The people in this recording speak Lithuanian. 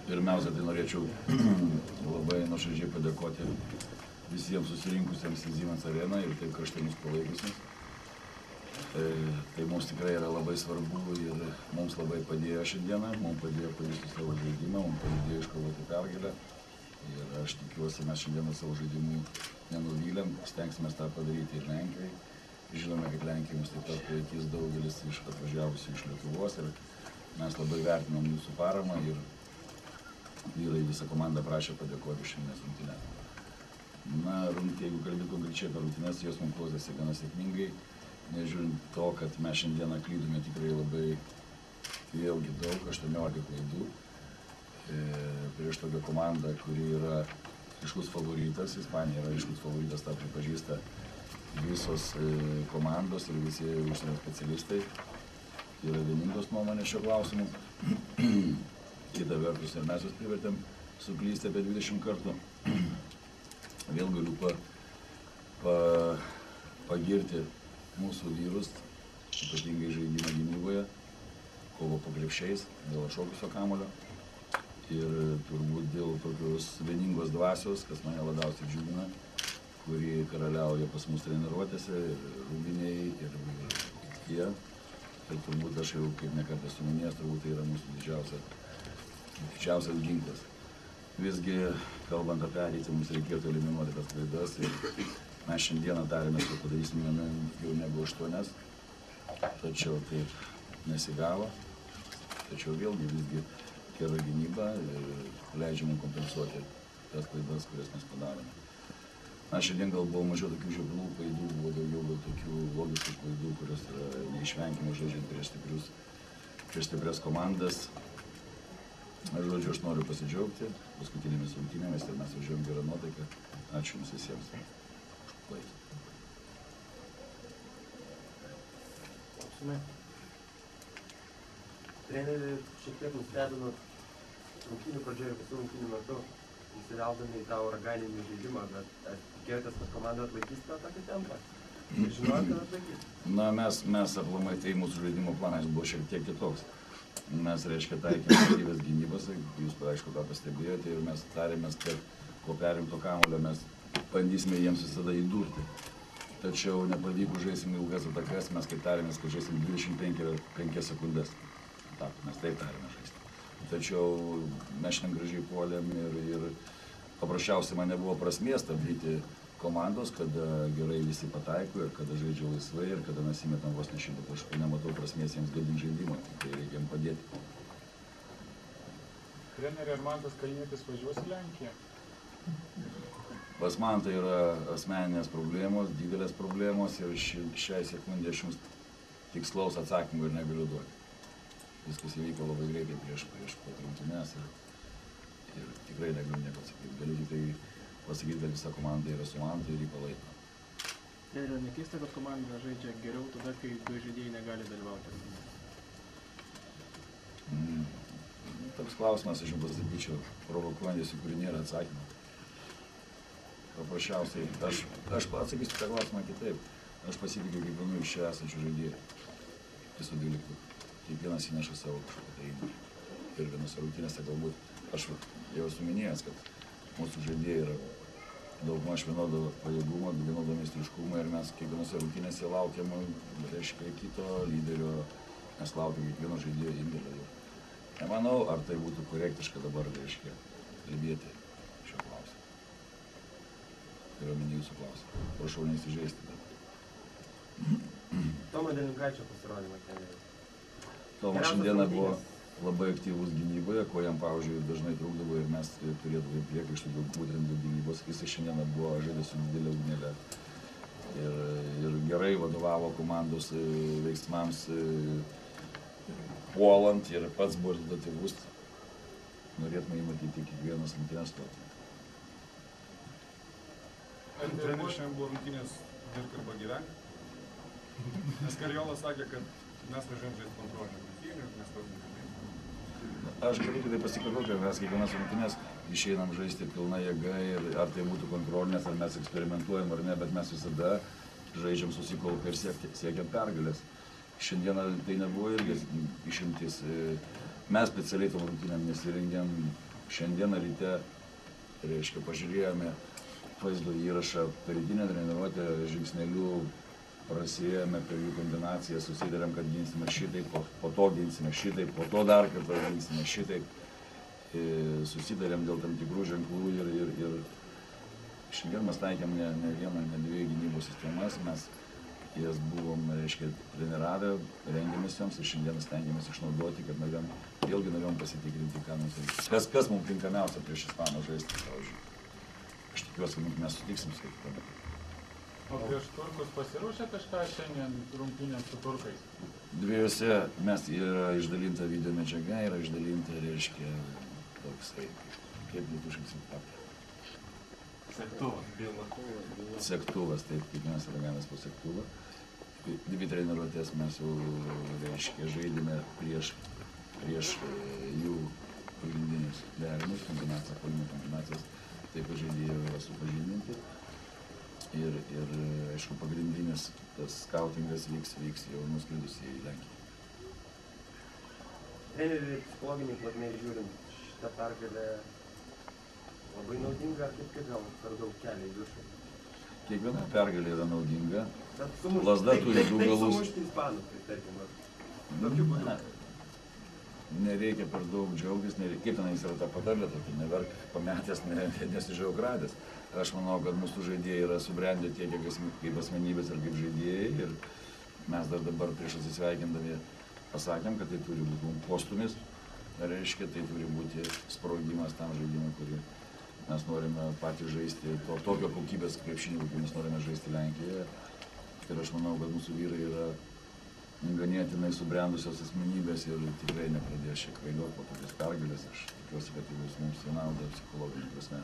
Pirmiausia, tai norėčiau labai nuoširdžiai padėkoti visiems susirinkusiems į Siemens areną ir taip karštai mus palaikiusiems. Tai mums tikrai yra labai svarbu ir mums labai padėjo šiandieną, mums padėjo pajusti savo žaidimą, mums padėjo iškovoti pergalę. Ir aš tikiuosi, mes šiandieną savo žaidimų nenuvylėm, stengsime tą padaryti ir Lenkijai. Žinome, kad Lenkija mums taip pat palaikys daugelis atvažiavusių iš Lietuvos ir mes labai vertinam jūsų paramą ir vyrai visą komandą prašė padėkoti šiandienos rungtynės. Na, jeigu kalbėti konkrečiai apie rungtynes, jos mums klausėsi gana sėkmingai, nežiūrint to, kad mes šiandieną klydome tikrai labai vėlgi daug, 18 klaidų. Prieš tokią komandą, kuri yra ryškus favoritas, Ispanija yra ryškus favoritas, tą pripažįsta visos komandos ir visi užsienio specialistai. Yra vieningos nuomonės šio klausimu. Kita vertus ir mes jūs privertėm suklysti apie 20 kartų. Vėl galiu pagirti mūsų vyrus, ypatingai žaidimą gynyboje, kovo po krepšiais, dėl atšokusio kamuolio. Ir turbūt dėl tokios vieningos dvasios, kas mane labiausiai džiugina, kuri karaliauja pas mus treniruotėse, ir rūbiniai, ir kitie. Ir turbūt aš jau, kaip nekartą esu minėjęs, turbūt tai yra mūsų didžiausias ginklas. Visgi, kalbant apie ateitį, mums reikėtų eliminuoti tas klaidas ir mes šiandieną tarėmės, kad padarysime jau negu 8, tačiau taip nesigavo. Tačiau vėlgi visgi gera gynyba ir leidžia mums kompensuoti tas klaidas, kurias mes padarėme. Na, šiandien gal buvo mažiau tokių žioplų klaidų, buvo daugiau gal tokių logiškų klaidų, kurios yra neišvengiamai žaidžiant prieš stiprias komandas. Žodžiu, aš noriu pasidžiaugti paskutinėmis rungtynėmis ir mes važiuojam gerą nuotaiką. Ačiū jums visiems už palaikymą. Treneri šiek tiek nustebino rungtynių pradžioje ir visų rungtynių metu, įsivelsdami į tą uraganinį žaidimą, bet tikėjotės, kad komanda atlaikys tą tokį tempą? Žinojot, kad atlaikys? Na, mes aplamai, tai mūsų žaidimo planas buvo šiek tiek kitoks. Mes, reiškia, taikėme aktyvias gynybas, jūs, aišku, tą pastebėjote ir mes tarėmės, kad po perimto kamuolio mes bandysime jiems visada įdurti. Tačiau nepavyko žaisim ilgas atakas, mes kaip tarėmės, kad žaisim 25 sekundės. Mes taip tarėme žaisti. Tačiau mes šiandien gražiai puolėm ir paprasčiausiai man nebuvo prasmės stabdyti komandos, kada gerai visi pataiko ir kada žaidžia laisvai ir kada mes įmetam vos ne 100 taškų, nematau prasmės jiems gadinti žaidimą, tai reikia jiems padėti. Treneri, ar Mantas Kalnietis važiuos į Lenkiją? Pas man tai yra asmeninės problemos, didelės problemos ir šiai sekundė aš jums tikslaus atsakymų ir negaliu duoti. Viskas įvyko labai greitai prieš pat rungtynes ir tikrai negaliu nieko atsakyti. Galiu tik tai pasakyti, kad visa komanda yra su Mantu ir jį palaiko. Ir nekeista, kad komanda žaidžia geriau tada, kai du žaidėjai negali dalyvauti. Toks klausimas, aš jums pasakyčiau, provokuojantis, į kurį nėra atsakymą. Paprasčiausiai, aš atsakysiu tą klausimą kitaip. Aš pasitikiu kiekvienu iš čia esančių žaidėjų. Visų 12. Kiekvienas įneša savo kažkokią tai įnašą. Ir vienose rungtynėse galbūt aš jau esu minėjęs, kad mūsų žaidėjai yra daugmaž vienodo pajėgumo, vienodo meistriškumo ir mes kiekvienose rungtynėse laukiam, reiškia, kito lyderio, mes laukiam kiekvieno žaidėjo indėlio. Nemanau, ar tai būtų korektiška dabar, reiškia, kalbėti šio klausimą. Tai yra mini jūsų klausimą. Prašau neįsižeisti. Tomo Delinkaičio pasirodymą trenerių. Tomas šiandieną buvo labai aktyvus gynyboje, ko jam, pavyzdžiui, dažnai trūkdavo ir mes turėtume priekaištų būtent dėl gynybos. Jis šiandieną buvo žaidęs su didelė ugnelė ir gerai vadovavo komandos veiksmams puolant ir pats buvo rezultatyvus. Norėtume jį matyti kiekvienas rungtynes stoti. Ar trenerių šiandien buvo rungtynės dirbk arba gyvenk? Nes Karjolas sakė, kad mes važiuojam žaisti kontrolinį rungtynių, mes to negalėjome. Aš galiu tik tai pasikartoti, kad mes kiekvienas rungtynes išeinam žaisti pilna jėga ir ar tai būtų kontrolinės, ar mes eksperimentuojam ar ne, bet mes visada žaidžiam susikaupę ir siekiam pergalės. Šiandieną tai nebuvo irgi išimtis. Mes specialiai tom rungtynėm nesirengėm, Šiandieną ryte, reiškia, pažiūrėjome vaizdo įrašą per rytinę treniruotę, žingsnelių prasėjome per jų kombinaciją, susidarėm, kad ginsime šitaip, po to ginsime šitaip, po to dar kartą ginsime šitaip. Susidarėm dėl tam tikrų ženklų ir šiandien mes taikėm ne vieną, ne dviejų gynybos sistemas, mes jas buvom, reiškia, treniravę, rengėmės joms ir šiandien stengiamės išnaudoti, kad vėlgi norėjom pasitikrinti, ką mums reikia. Kas mums tinkamiausia prieš Ispaną žaisti, pavyzdžiui. Aš tikiuosi, kad mes sutiksim su kiekvienu. O prieš turkus pasiruošė kažką šiandien rungtynėms su turkais? Dviejose mes yra išdalinta video medžiaga, yra išdalinta, reiškia, toksai, kaip lietuviškai sakyti. Sektuvas, taip, kiekvienas yra gavęs po sektuvą. Dvi treniruotės mes jau, reiškia, žaidėme prieš jų pagrindinius derinius, kombinacijas, taip žaidėjai yra supažindinti. Ir, aišku, pagrindinis tas skautingas vyks jau nuskridus į Lenkiją. Treneriai psichologiniai plotmėj žiūrint, šitą pergalę labai naudinga, ar kaip gal per daug kelia į viršų? Kiekviena pergalė yra naudinga. Bet Lazda turi du galus. Taip sumušti Ispanus, tai tarkim, tokiu būdu. Nereikia per daug džiaugtis, kaip tenais yra ta patarlė, tokia neverk pametęs, nesižiauk radęs. Aš manau, kad mūsų žaidėjai yra subrendę tiek kaip asmenybės ir kaip žaidėjai. Ir mes dar dabar prieš atsisveikindami pasakėm, kad tai turi būti postumis. Reiškia, tai turi būti sprogimas tam žaidimui, kurį mes norime patys žaisti, tokio kokybės krepšinį, kokį mes norime žaisti Lenkijoje. Ir aš manau, kad mūsų vyrai yra ganėtinai subrendusios asmenybės ir tikrai nepradės šiek kvailioti po tokias pergalės. Aš tikiuosi, kad tai bus mums į naudą psichologinė prasme.